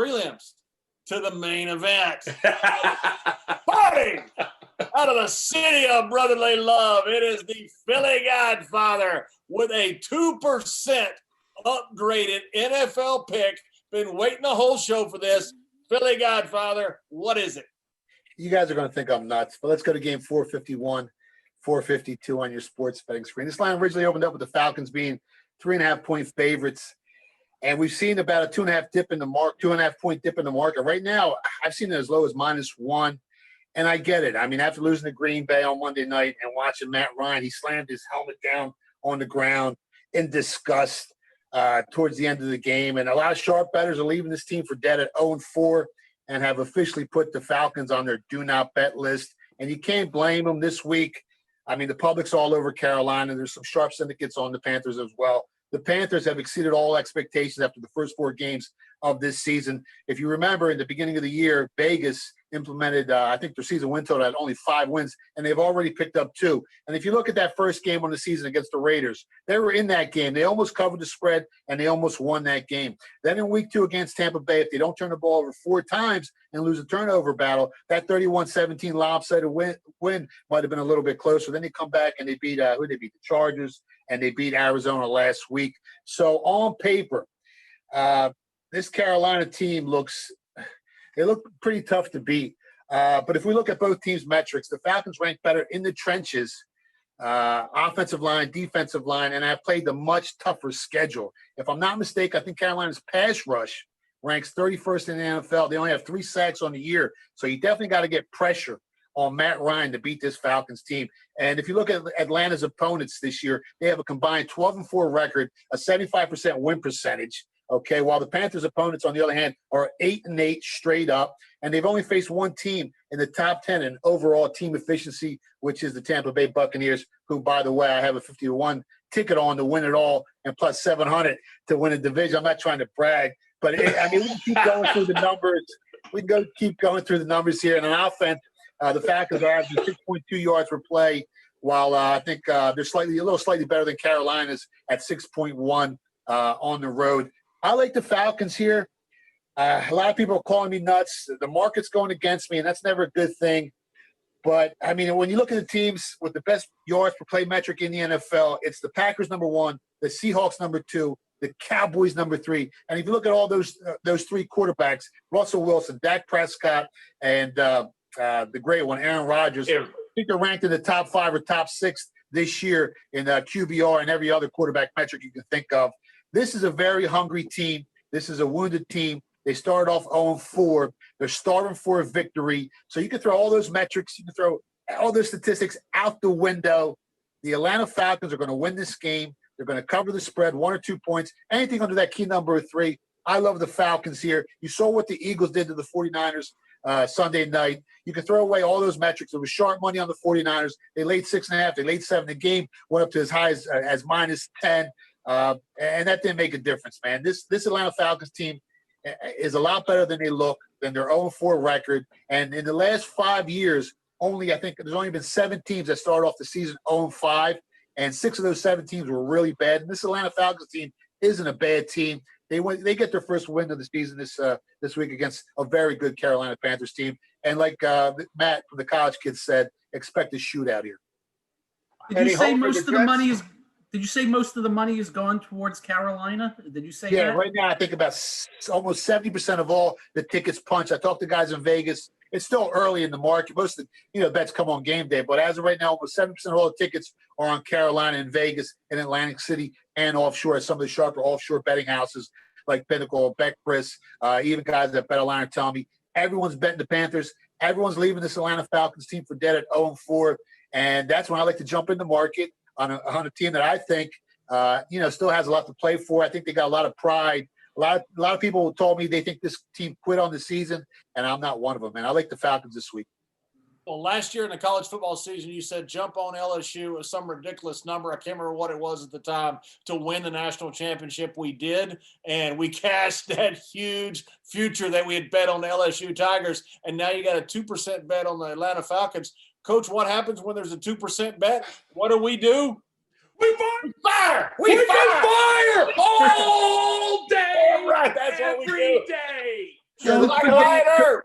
prelims to the main event. Party out of the city of brotherly love. It is the Philly Godfather with a 2% upgraded NFL pick. Been waiting the whole show for this. Philly Godfather, what is it? You guys are going to think I'm nuts, but let's go to game 451, 452 on your sports betting screen. This line originally opened up with the Falcons being 3.5-point favorites. And we've seen about a 2.5 dip in the mark, 2.5-point dip in the market. Right now, I've seen it as low as -1. And I get it. I mean, after losing to Green Bay on Monday night and watching Matt Ryan, he slammed his helmet down on the ground in disgust towards the end of the game. And a lot of sharp bettors are leaving this team for dead at 0-4 and have officially put the Falcons on their do not bet list. And you can't blame them this week. I mean, the public's all over Carolina. There's some sharp syndicates on the Panthers as well. The Panthers have exceeded all expectations after the first 4 games of this season. If you remember, in the beginning of the year, Vegas implemented, I think their season win total had only 5 wins, and they've already picked up 2. And if you look at that first game on the season against the Raiders, they were in that game. They almost covered the spread, and they almost won that game. Then in week 2 against Tampa Bay, if they don't turn the ball over 4 times and lose a turnover battle, that 31-17 lopsided win might have been a little bit closer. Then they come back and they beat who they beat? The Chargers, and they beat Arizona last week. So on paper, this Carolina team they look pretty tough to beat. But if we look at both teams' metrics, the Falcons rank better in the trenches, offensive line, defensive line, and have played the much tougher schedule. If I'm not mistaken, I think Carolina's pass rush ranks 31st in the NFL. They only have 3 sacks on the year. So you definitely got to get pressure on Matt Ryan to beat this Falcons team. And if you look at Atlanta's opponents this year, they have a combined 12-4 record, a 75% win percentage. Okay, while the Panthers' opponents, on the other hand, are 8-8 straight up, and they've only faced one team in the top 10 in overall team efficiency, which is the Tampa Bay Buccaneers, who, by the way, I have a 50-1 ticket on to win it all and plus 700 to win a division. I'm not trying to brag, but we can keep going through the numbers. We can keep going through the numbers here. And on offense, the Falcons are averaging 6.2 yards per play, while I think they're a little slightly better than Carolina's at 6.1 on the road. I like the Falcons here. A lot of people are calling me nuts. The market's going against me, and that's never a good thing. But, I mean, when you look at the teams with the best yards per play metric in the NFL, it's the Packers number 1, the Seahawks number 2, the Cowboys number 3. And if you look at all those 3 quarterbacks, Russell Wilson, Dak Prescott, and the great one, Aaron Rodgers, I think they're ranked in the top 5 or top 6 this year in QBR and every other quarterback metric you can think of. This is a very hungry team. This is a wounded team. They started off 0-4. They're starving for a victory. So you can throw all those metrics, you can throw all those statistics out the window. The Atlanta Falcons are going to win this game. They're going to cover the spread, 1 or 2 points. Anything under that key number of 3. I love the Falcons here. You saw what the Eagles did to the 49ers Sunday night. You can throw away all those metrics. There was sharp money on the 49ers. They laid 6.5. They laid 7. The game went up to as high as -10. And that didn't make a difference, man. This Atlanta Falcons team is a lot better than they look, than their 0-4 record. And in the last 5 years, I think there's only been 7 teams that started off the season 0-5, and 6 of those 7 teams were really bad. And this Atlanta Falcons team isn't a bad team. They get their first win of the season this week against a very good Carolina Panthers team. And like Matt from the College Kids said, expect a shootout here. Did you say most of the money is? Did you say most of the money is going towards Carolina? Did you say that? Yeah, right now I think about almost 70% of all the tickets punched. I talked to guys in Vegas. It's still early in the market. Most of the bets come on game day. But as of right now, almost 70% of all the tickets are on Carolina and Vegas and Atlantic City and offshore at some of the sharper offshore betting houses like Pinnacle, Betcris, even guys at BetOnline are telling me everyone's betting the Panthers. Everyone's leaving this Atlanta Falcons team for dead at 0-4. And that's when I like to jump in the market on a team that I think, still has a lot to play for. I think they got a lot of pride. A lot of people told me they think this team quit on the season, and I'm not one of them, man. I like the Falcons this week. Well, last year in the college football season, you said jump on LSU at some ridiculous number. I can't remember what it was at the time to win the national championship. We did, and we cashed that huge future that we had bet on the LSU Tigers, and now you got a 2% bet on the Atlanta Falcons. Coach, what happens when there's a 2% bet? What do? We fire! We fire all day, all right, that's what we do. day. Go Carolina.